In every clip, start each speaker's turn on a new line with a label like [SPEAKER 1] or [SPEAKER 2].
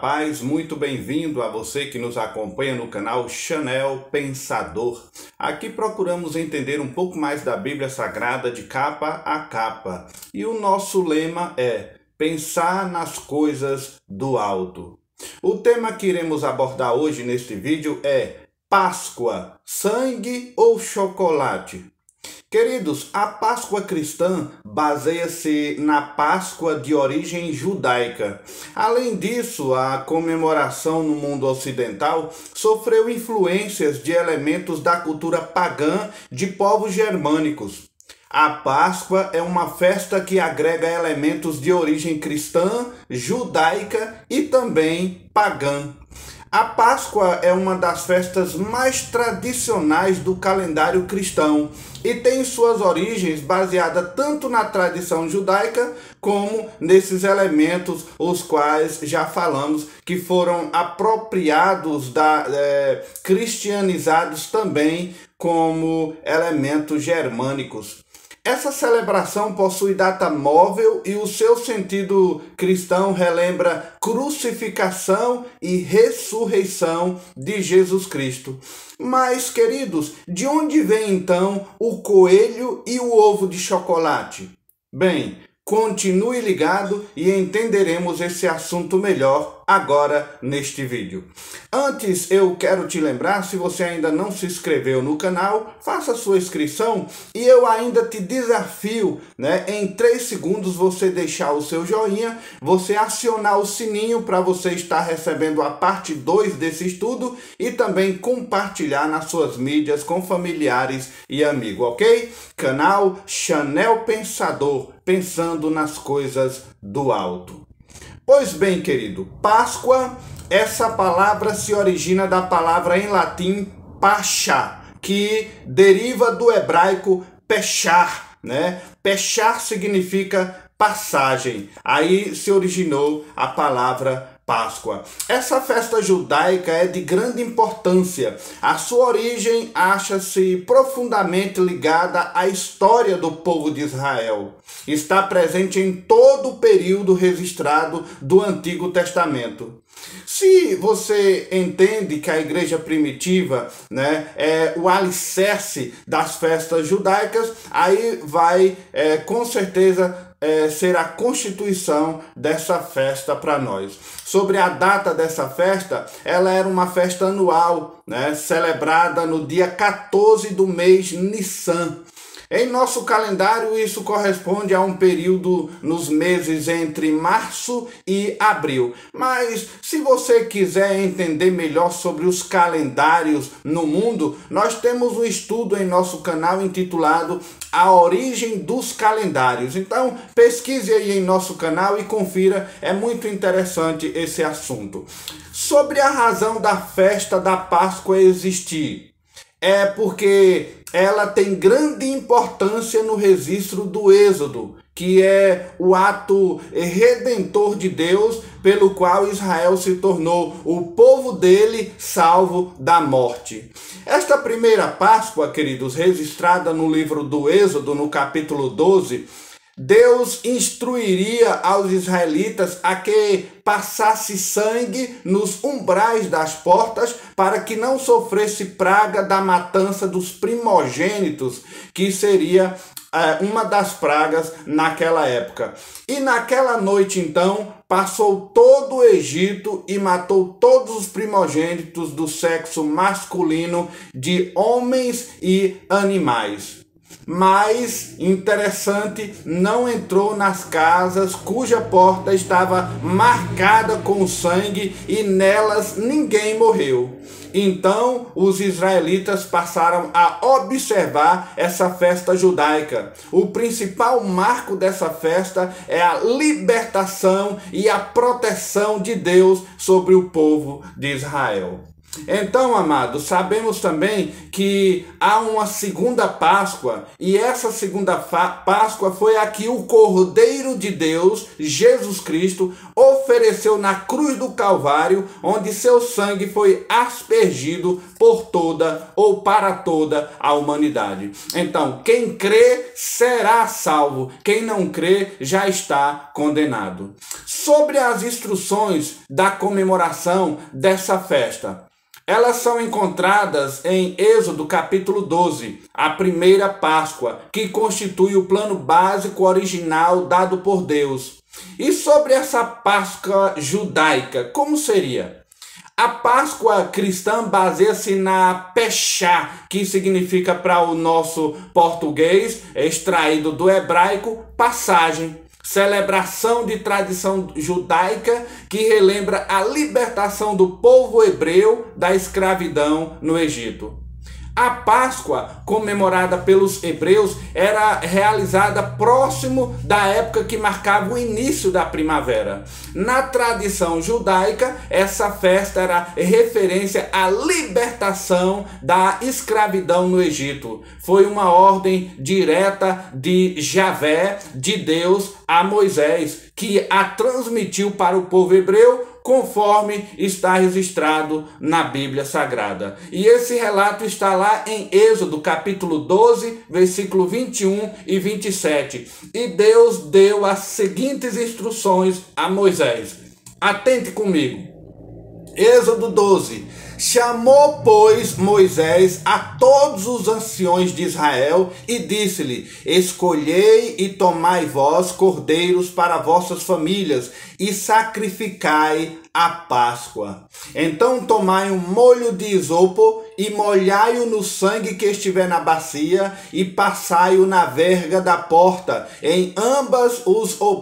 [SPEAKER 1] paz, muito bem-vindo a você que nos acompanha no canal Chanel Pensador. Aqui procuramos entender um pouco mais da Bíblia Sagrada de capa a capa. E o nosso lema é pensar nas coisas do alto. O tema que iremos abordar hoje neste vídeo é Páscoa, sangue ou chocolate? Queridos, a Páscoa cristã baseia-se na Páscoa de origem judaica. Além disso, a comemoração no mundo ocidental sofreu influências de elementos da cultura pagã de povos germânicos. A Páscoa é uma festa que agrega elementos de origem cristã, judaica e também pagã. A Páscoa é uma das festas mais tradicionais do calendário cristão e tem suas origens baseadas tanto na tradição judaica como nesses elementos os quais já falamos que foram apropriados, cristianizados também como elementos germânicos. Essa celebração possui data móvel e o seu sentido cristão relembra crucificação e ressurreição de Jesus Cristo. Mas, queridos, de onde vem então o coelho e o ovo de chocolate? Bem, continue ligado e entenderemos esse assunto melhor agora neste vídeo. Antes, eu quero te lembrar, se você ainda não se inscreveu no canal, faça sua inscrição e eu ainda te desafio, em 3 segundos você deixar o seu joinha, você acionar o sininho para você estar recebendo a parte 2 desse estudo e também compartilhar nas suas mídias com familiares e amigos, ok? Canal Chanel Pensador, pensando nas coisas do alto. Pois bem, querido, Páscoa, essa palavra se origina da palavra em latim Pachá, que deriva do hebraico pechar, Pechar significa passagem. Aí se originou a palavra Páscoa. Essa festa judaica é de grande importância. A sua origem acha-se profundamente ligada à história do povo de Israel. Está presente em todo o período registrado do Antigo Testamento. Se você entende que a igreja primitiva é o alicerce das festas judaicas, aí vai com certeza ser a constituição dessa festa para nós. Sobre a data dessa festa, ela era uma festa anual, celebrada no dia 14 do mês Nissan. Em nosso calendário, isso corresponde a um período nos meses entre março e abril. Mas se você quiser entender melhor sobre os calendários no mundo, nós temos um estudo em nosso canal intitulado A Origem dos Calendários. Então, pesquise aí em nosso canal e confira, é muito interessante esse assunto. Sobre a razão da festa da Páscoa existir, é porque ela tem grande importância no registro do Êxodo, que é o ato redentor de Deus, pelo qual Israel se tornou o povo dele salvo da morte. Esta primeira Páscoa, queridos, registrada no livro do Êxodo, no capítulo 12, Deus instruiria aos israelitas a que passasse sangue nos umbrais das portas para que não sofresse praga da matança dos primogênitos, que seria uma das pragas naquela época. E naquela noite, então, passou todo o Egito e matou todos os primogênitos do sexo masculino de homens e animais. Mas, interessante, não entrou nas casas cuja porta estava marcada com sangue e nelas ninguém morreu. Então, os israelitas passaram a observar essa festa judaica. O principal marco dessa festa é a libertação e a proteção de Deus sobre o povo de Israel. Então, amados, sabemos também que há uma segunda Páscoa, e essa segunda Páscoa foi a que o Cordeiro de Deus, Jesus Cristo, ofereceu na cruz do Calvário, onde seu sangue foi aspergido por toda ou para toda a humanidade. Então, quem crê será salvo, quem não crê já está condenado. Sobre as instruções da comemoração dessa festa, elas são encontradas em Êxodo capítulo 12, a primeira Páscoa, que constitui o plano básico original dado por Deus. E sobre essa Páscoa judaica, como seria? A Páscoa cristã baseia-se na Peshá, que significa para o nosso português, extraído do hebraico, passagem. Celebração de tradição judaica que relembra a libertação do povo hebreu da escravidão no Egito. A Páscoa, comemorada pelos hebreus, era realizada próximo da época que marcava o início da primavera. Na tradição judaica, essa festa era referência à libertação da escravidão no Egito. Foi uma ordem direta de Javé, de Deus, a Moisés, que a transmitiu para o povo hebreu, conforme está registrado na Bíblia Sagrada. E esse relato está lá em Êxodo capítulo 12, versículo 21 e 27. E Deus deu as seguintes instruções a Moisés. Atente comigo. Êxodo 12. Chamou, pois, Moisés a todos os anciões de Israel e disse-lhe: escolhei e tomai vós cordeiros para vossas famílias e sacrificai a Páscoa. Então tomai um molho de isopo e molhai-o no sangue que estiver na bacia e passai-o na verga da porta, em ambas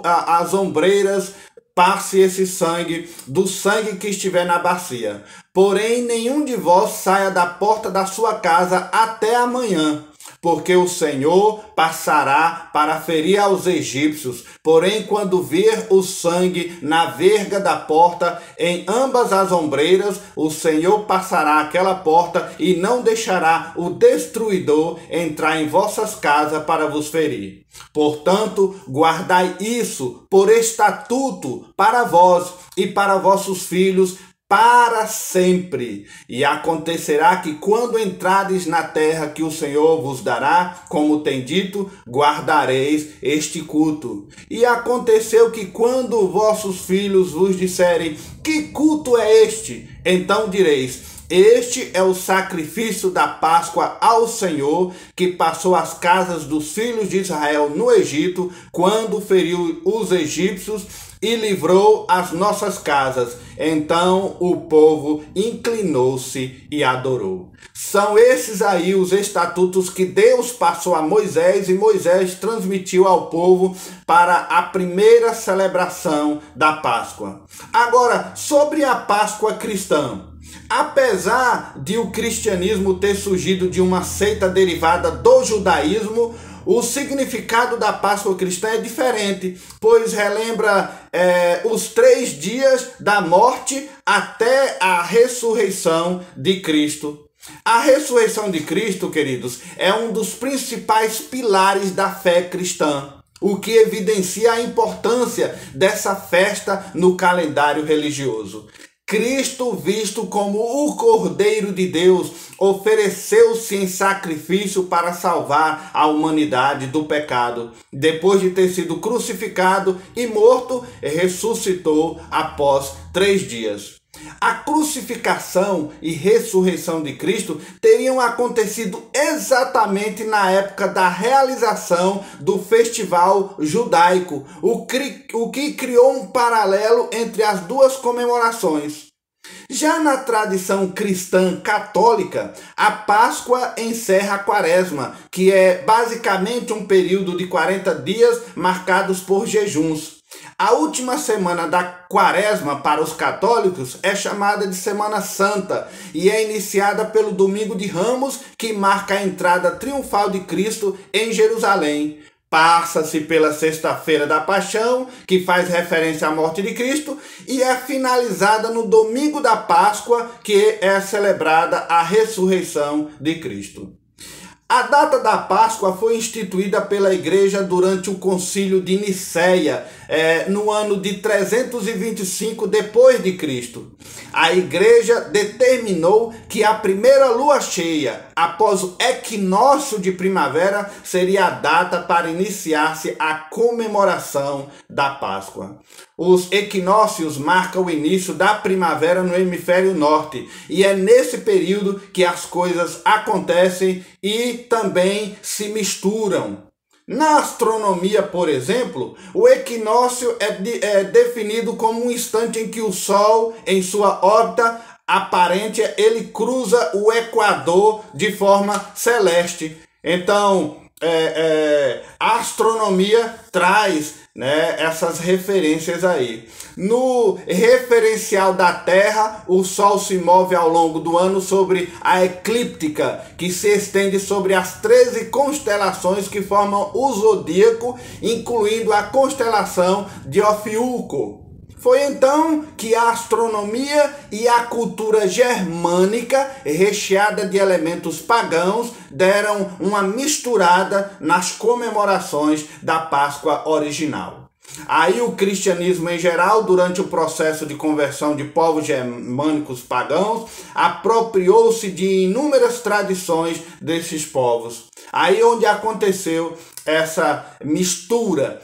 [SPEAKER 1] as ombreiras. Passe esse sangue do sangue que estiver na bacia. Porém, nenhum de vós saia da porta da sua casa até amanhã, porque o Senhor passará para ferir aos egípcios. Porém, quando vir o sangue na verga da porta, em ambas as ombreiras, o Senhor passará aquela porta e não deixará o destruidor entrar em vossas casas para vos ferir. Portanto, guardai isso por estatuto para vós e para vossos filhos para sempre. E acontecerá que quando entrardes na terra que o Senhor vos dará, como tem dito, guardareis este culto. E aconteceu que quando vossos filhos vos disserem: que culto é este? Então direis: este é o sacrifício da Páscoa ao Senhor, que passou as casas dos filhos de Israel no Egito, quando feriu os egípcios e livrou as nossas casas. Então o povo inclinou-se e adorou. São esses aí os estatutos que Deus passou a Moisés e Moisés transmitiu ao povo para a primeira celebração da Páscoa. Agora, sobre a Páscoa cristã. Apesar de o cristianismo ter surgido de uma seita derivada do judaísmo, o significado da Páscoa cristã é diferente, pois relembra os 3 dias da morte até a ressurreição de Cristo. A ressurreição de Cristo, queridos, é um dos principais pilares da fé cristã, o que evidencia a importância dessa festa no calendário religioso. Cristo, visto como o Cordeiro de Deus, ofereceu-se em sacrifício para salvar a humanidade do pecado. Depois de ter sido crucificado e morto, ressuscitou após 3 dias. A crucificação e ressurreição de Cristo teriam acontecido exatamente na época da realização do festival judaico, o que criou um paralelo entre as duas comemorações. Já na tradição cristã católica, a Páscoa encerra a Quaresma, que é basicamente um período de 40 dias marcados por jejuns. A última semana da Quaresma para os católicos é chamada de Semana Santa e é iniciada pelo Domingo de Ramos, que marca a entrada triunfal de Cristo em Jerusalém. Passa-se pela Sexta-feira da Paixão, que faz referência à morte de Cristo, e é finalizada no domingo da Páscoa, que é celebrada a ressurreição de Cristo. A data da Páscoa foi instituída pela Igreja durante o Concílio de Nicéia, no ano de 325 depois de Cristo. A Igreja determinou que a primeira lua cheia, após o equinócio de primavera, seria a data para iniciar-se a comemoração da Páscoa. Os equinócios marcam o início da primavera no hemisfério norte, e é nesse período que as coisas acontecem e também se misturam. Na astronomia, por exemplo, o equinócio é definido como um instante em que o Sol, em sua órbita aparente, ele cruza o Equador de forma celeste. Então, a astronomia traz, essas referências aí. No referencial da Terra, o Sol se move ao longo do ano sobre a eclíptica, que se estende sobre as 13 constelações que formam o zodíaco, incluindo a constelação de Ofiuco. Foi então que a astronomia e a cultura germânica, recheada de elementos pagãos, deram uma misturada nas comemorações da Páscoa original. Aí o cristianismo em geral, durante o processo de conversão de povos germânicos pagãos, apropriou-se de inúmeras tradições desses povos. Aí onde aconteceu essa mistura,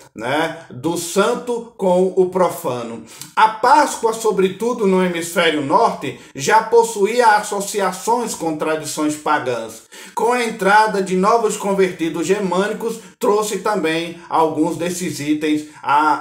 [SPEAKER 1] do santo com o profano. A Páscoa, sobretudo no hemisfério norte, já possuía associações com tradições pagãs. Com a entrada de novos convertidos germânicos, trouxe também alguns desses itens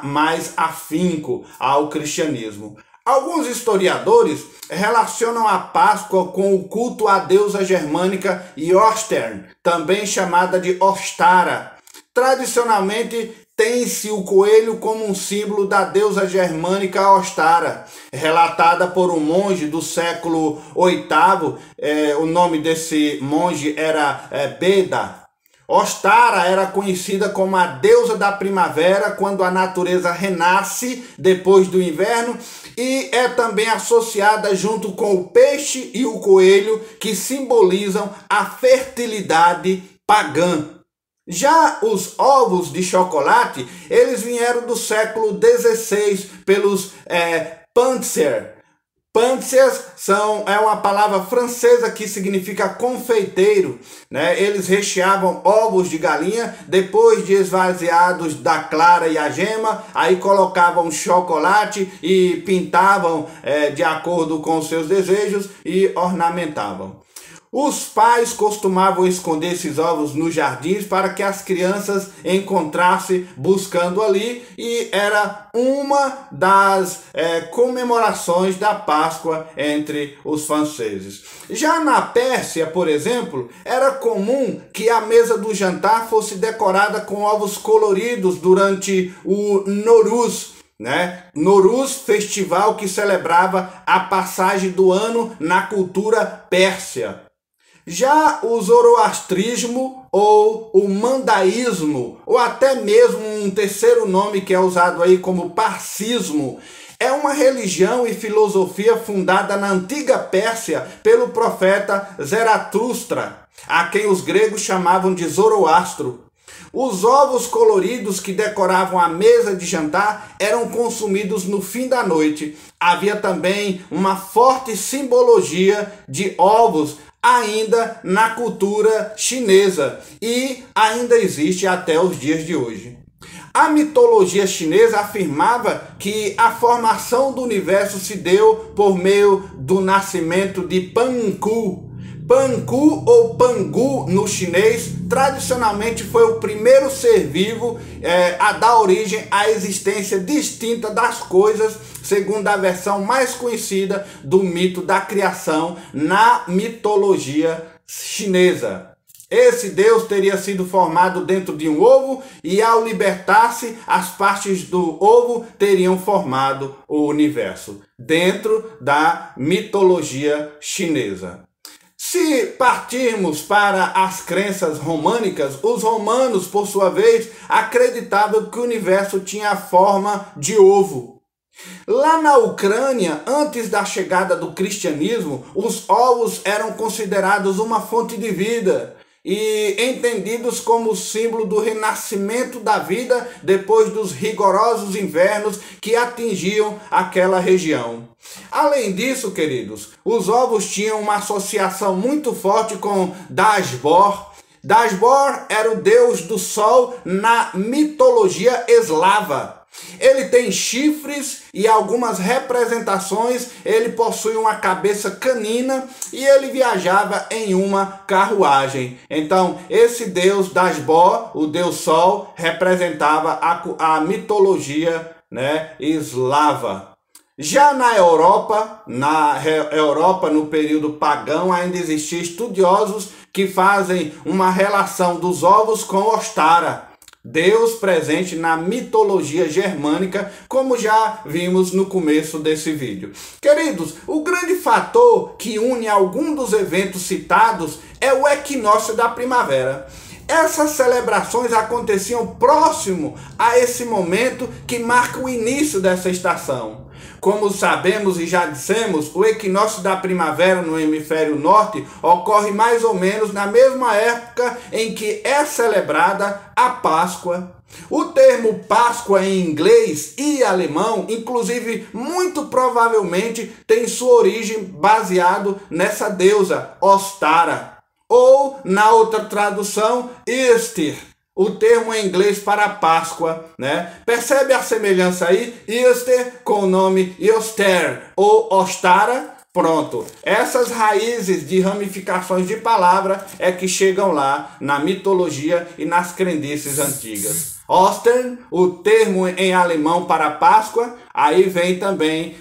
[SPEAKER 1] mais afinco ao cristianismo. Alguns historiadores relacionam a Páscoa com o culto à deusa germânica Ostern, também chamada de Ostara. Tradicionalmente, tem-se o coelho como um símbolo da deusa germânica Ostara, relatada por um monge do século VIII. O nome desse monge era Beda. Ostara era conhecida como a deusa da primavera, quando a natureza renasce depois do inverno, e é também associada junto com o peixe e o coelho, que simbolizam a fertilidade pagã. Já os ovos de chocolate, eles vieram do século XVI pelos Panzer. Panzers é uma palavra francesa que significa confeiteiro, Eles recheavam ovos de galinha, depois de esvaziados da clara e a gema, aí colocavam chocolate e pintavam de acordo com seus desejos e ornamentavam. Os pais costumavam esconder esses ovos nos jardins para que as crianças encontrassem buscando ali, e era uma das comemorações da Páscoa entre os franceses. Já na Pérsia, por exemplo, era comum que a mesa do jantar fosse decorada com ovos coloridos durante o Nowruz. Nowruz, festival que celebrava a passagem do ano na cultura pérsia. Já o zoroastrismo ou o mandaísmo, ou até mesmo um terceiro nome que é usado aí como parcismo, é uma religião e filosofia fundada na antiga Pérsia pelo profeta Zaratustra, a quem os gregos chamavam de Zoroastro. Os ovos coloridos que decoravam a mesa de jantar eram consumidos no fim da noite. Havia também uma forte simbologia de ovos ainda na cultura chinesa, e ainda existe até os dias de hoje. A mitologia chinesa afirmava que a formação do universo se deu por meio do nascimento de Panku. Panku ou Pangu no chinês tradicionalmente foi o primeiro ser vivo a dar origem à existência distinta das coisas, segundo a versão mais conhecida do mito da criação na mitologia chinesa. Esse Deus teria sido formado dentro de um ovo, e ao libertar-se, as partes do ovo teriam formado o universo, dentro da mitologia chinesa. Se partirmos para as crenças românicas, os romanos, por sua vez, acreditavam que o universo tinha a forma de ovo. Lá na Ucrânia, antes da chegada do cristianismo, os ovos eram considerados uma fonte de vida e entendidos como símbolo do renascimento da vida depois dos rigorosos invernos que atingiam aquela região. Além disso, queridos, os ovos tinham uma associação muito forte com Dasbor. Dasbor era o deus do sol na mitologia eslava. Ele tem chifres e algumas representações, ele possui uma cabeça canina e ele viajava em uma carruagem. Então, esse deus Dasbor, o deus sol, representava a mitologia, eslava. Já na Europa, no período pagão, ainda existiam estudiosos que fazem uma relação dos ovos com Ostara, Deus presente na mitologia germânica, como já vimos no começo desse vídeo. Queridos, o grande fator que une algum dos eventos citados é o equinócio da primavera. Essas celebrações aconteciam próximo a esse momento que marca o início dessa estação. Como sabemos e já dissemos, o equinócio da primavera no hemisfério norte ocorre mais ou menos na mesma época em que é celebrada a Páscoa. O termo Páscoa em inglês e alemão, inclusive, muito provavelmente tem sua origem baseado nessa deusa, Ostara. Ou, na outra tradução, Easter, o termo em inglês para Páscoa, Percebe a semelhança aí? Easter com o nome Easter ou Ostara. Pronto, essas raízes de ramificações de palavra é que chegam lá na mitologia e nas crendices antigas. Ostern, o termo em alemão para Páscoa, aí vem também,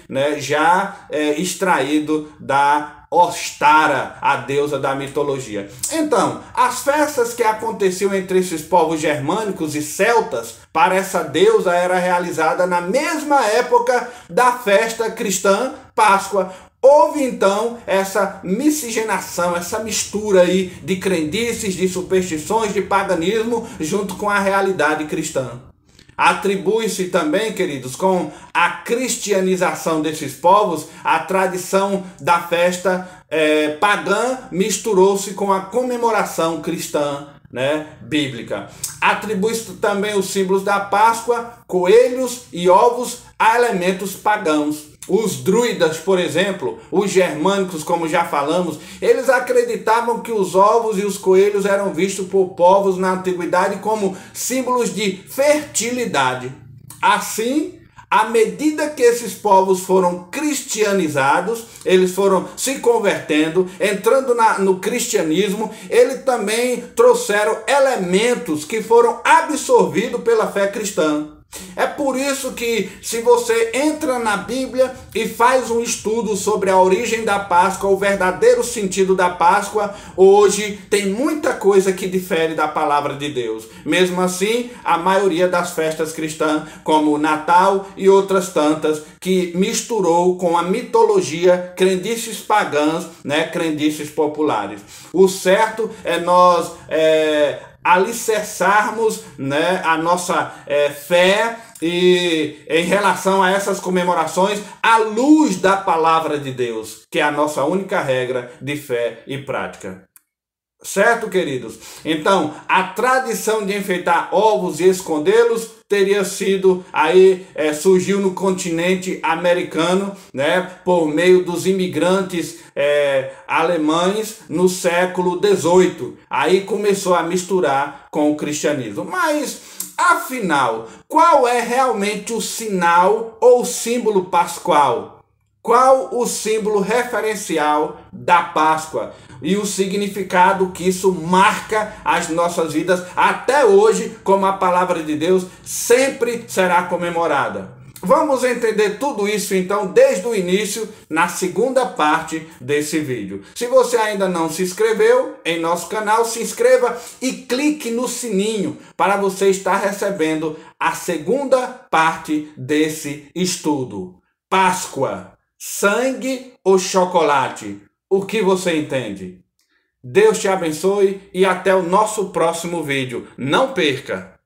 [SPEAKER 1] extraído da Ostara, a deusa da mitologia. Então, as festas que aconteciam entre esses povos germânicos e celtas para essa deusa era realizada na mesma época da festa cristã Páscoa. Houve então essa miscigenação, essa mistura aí de crendices, de superstições, de paganismo junto com a realidade cristã. Atribui-se também, queridos, com a cristianização desses povos, a tradição da festa pagã misturou-se com a comemoração cristã, bíblica. Atribui-se também os símbolos da Páscoa, coelhos e ovos a elementos pagãos. Os druidas, por exemplo, os germânicos, como já falamos, eles acreditavam que os ovos e os coelhos eram vistos por povos na antiguidade como símbolos de fertilidade. Assim, à medida que esses povos foram cristianizados, eles foram se convertendo, entrando no cristianismo, eles também trouxeram elementos que foram absorvidos pela fé cristã. É por isso que, se você entra na Bíblia e faz um estudo sobre a origem da Páscoa, o verdadeiro sentido da Páscoa, hoje tem muita coisa que difere da palavra de Deus. Mesmo assim, a maioria das festas cristãs, como o Natal e outras tantas, que misturou com a mitologia, crendices pagãs, crendices populares. O certo é nós alicerçarmos a nossa fé e em relação a essas comemorações à luz da palavra de Deus, que é a nossa única regra de fé e prática. Certo, queridos? Então, a tradição de enfeitar ovos e escondê-los teria sido surgiu no continente americano, por meio dos imigrantes alemães no século XVIII. Aí começou a misturar com o cristianismo. Mas, afinal, qual é realmente o sinal ou símbolo pascual? Qual o símbolo referencial da Páscoa e o significado que isso marca as nossas vidas até hoje, como a palavra de Deus sempre será comemorada? Vamos entender tudo isso então desde o início na segunda parte desse vídeo. Se você ainda não se inscreveu em nosso canal, se inscreva e clique no sininho para você estar recebendo a segunda parte desse estudo. Páscoa. Sangue ou chocolate? O que você entende? Deus te abençoe e até o nosso próximo vídeo. Não perca!